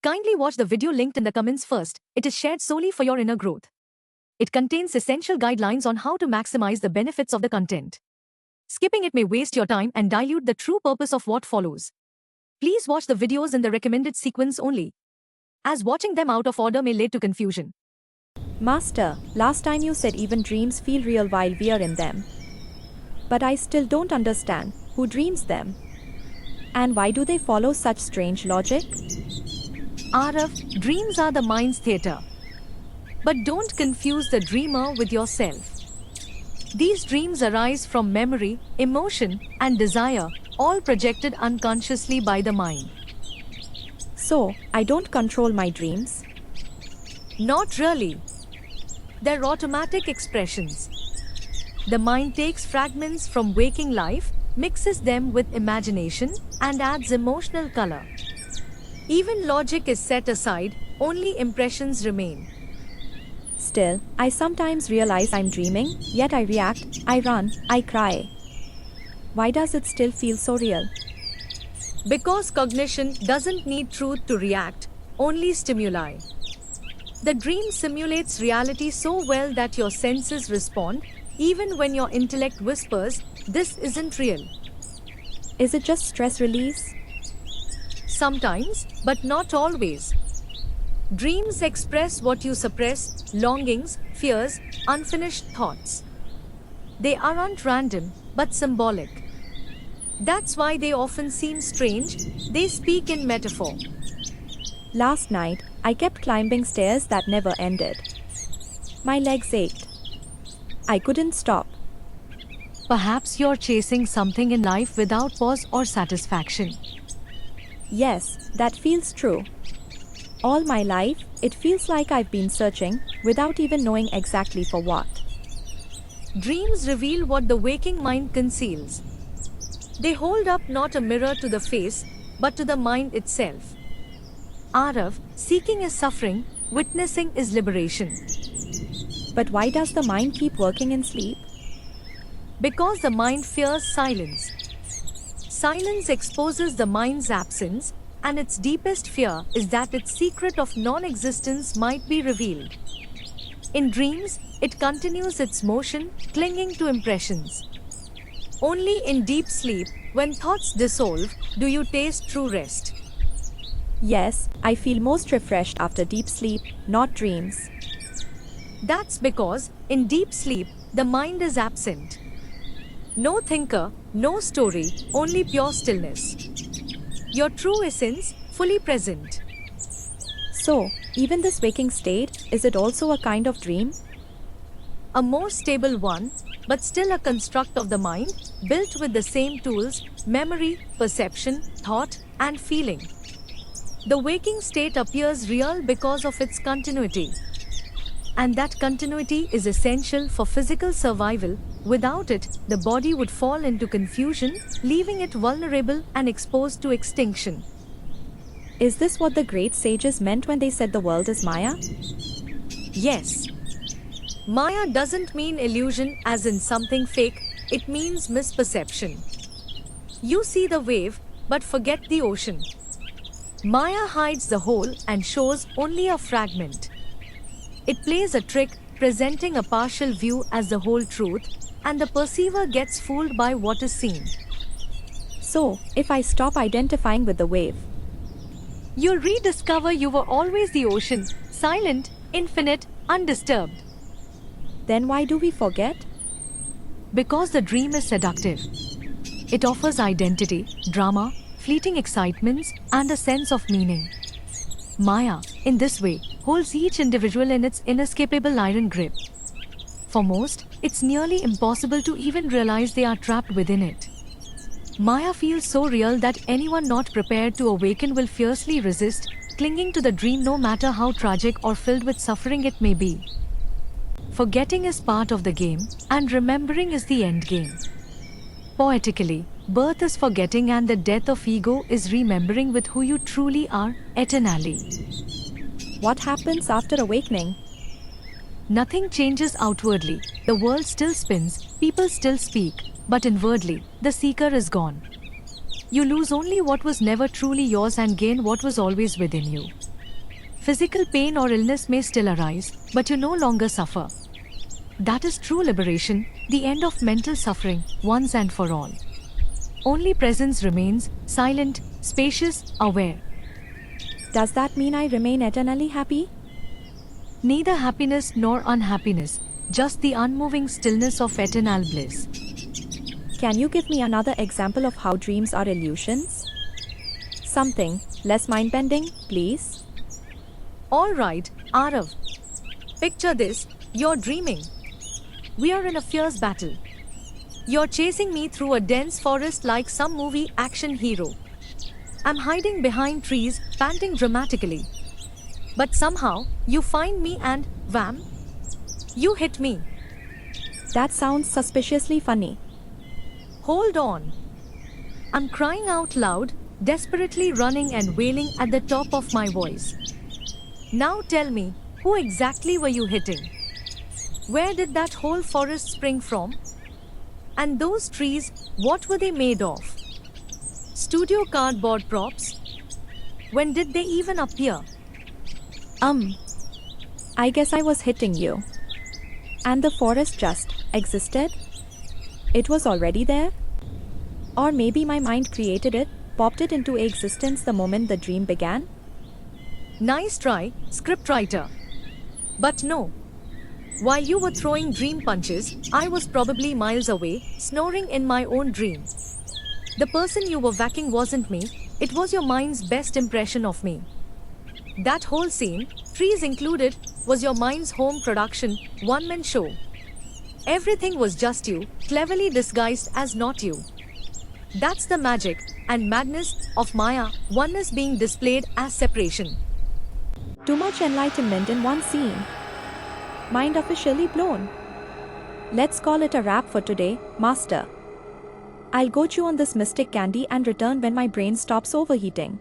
Kindly watch the video linked in the comments first. It is shared solely for your inner growth. It contains essential guidelines on how to maximize the benefits of the content. Skipping it may waste your time and dilute the true purpose of what follows. Please watch the videos in the recommended sequence only, as watching them out of order may lead to confusion. Master, last time you said even dreams feel real while we are in them. But I still don't understand who dreams them. And why do they follow such strange logic? Arav, dreams are the mind's theater. But don't confuse the dreamer with yourself. These dreams arise from memory, emotion, and desire, all projected unconsciously by the mind. So, I don't control my dreams? Not really. They're automatic expressions. The mind takes fragments from waking life, mixes them with imagination, and adds emotional color. Even logic is set aside, only impressions remain. Still, I sometimes realize I'm dreaming, yet I react, I run, I cry. Why does it still feel so real? Because cognition doesn't need truth to react, only stimuli. The dream simulates reality so well that your senses respond, even when your intellect whispers, "This isn't real." Is it just stress release? Sometimes, but not always. Dreams express what you suppress, longings, fears, unfinished thoughts. They aren't random, but symbolic. That's why they often seem strange, they speak in metaphor. Last night, I kept climbing stairs that never ended. My legs ached. I couldn't stop. Perhaps you're chasing something in life without pause or satisfaction. Yes, that feels true. All my life, it feels like I've been searching, without even knowing exactly for what. Dreams reveal what the waking mind conceals. They hold up not a mirror to the face, but to the mind itself. Arav, seeking is suffering, witnessing is liberation. But why does the mind keep working in sleep? Because the mind fears silence. Silence exposes the mind's absence, and its deepest fear is that its secret of non-existence might be revealed. In dreams, it continues its motion, clinging to impressions. Only in deep sleep, when thoughts dissolve, do you taste true rest. Yes, I feel most refreshed after deep sleep, not dreams. That's because, in deep sleep, the mind is absent. No thinker, no story, only pure stillness. Your true essence, fully present. So, even this waking state, is it also a kind of dream? A more stable one, but still a construct of the mind, built with the same tools, memory, perception, thought, and feeling. The waking state appears real because of its continuity. And that continuity is essential for physical survival. Without it, the body would fall into confusion, leaving it vulnerable and exposed to extinction. Is this what the great sages meant when they said the world is Maya? Yes. Maya doesn't mean illusion as in something fake, it means misperception. You see the wave, but forget the ocean. Maya hides the whole and shows only a fragment. It plays a trick, presenting a partial view as the whole truth, and the perceiver gets fooled by what is seen. So, if I stop identifying with the wave, you'll rediscover you were always the ocean, silent, infinite, undisturbed. Then why do we forget? Because the dream is seductive. It offers identity, drama, fleeting excitements, and a sense of meaning. Maya, in this way, holds each individual in its inescapable iron grip. For most, it's nearly impossible to even realize they are trapped within it. Maya feels so real that anyone not prepared to awaken will fiercely resist, clinging to the dream no matter how tragic or filled with suffering it may be. Forgetting is part of the game, and remembering is the end game. Poetically, birth is forgetting and the death of ego is remembering with who you truly are, eternally. What happens after awakening? Nothing changes outwardly. The world still spins, people still speak, but inwardly, the seeker is gone. You lose only what was never truly yours and gain what was always within you. Physical pain or illness may still arise, but you no longer suffer. That is true liberation, the end of mental suffering, once and for all. Only presence remains, silent, spacious, aware. Does that mean I remain eternally happy? Neither happiness nor unhappiness, just the unmoving stillness of eternal bliss. Can you give me another example of how dreams are illusions? Something less mind-bending, please? Alright, Arav. Picture this, you're dreaming. We are in a fierce battle. You're chasing me through a dense forest like some movie action hero. I'm hiding behind trees, panting dramatically. But somehow, you find me and, wham! You hit me. That sounds suspiciously funny. Hold on. I'm crying out loud, desperately running and wailing at the top of my voice. Now tell me, who exactly were you hitting? Where did that whole forest spring from? And those trees, what were they made of? Studio cardboard props? When did they even appear? I guess I was hitting you. And the forest just existed? It was already there? Or maybe my mind created it, popped it into existence the moment the dream began? Nice try, scriptwriter. But no. While you were throwing dream punches, I was probably miles away, snoring in my own dream. The person you were whacking wasn't me, it was your mind's best impression of me. That whole scene, trees included, was your mind's home production, one-man show. Everything was just you, cleverly disguised as not you. That's the magic and madness of Maya, oneness being displayed as separation. Too much enlightenment in one scene. Mind officially blown. Let's call it a wrap for today, Master. I'll go chew on this mystic candy and return when my brain stops overheating.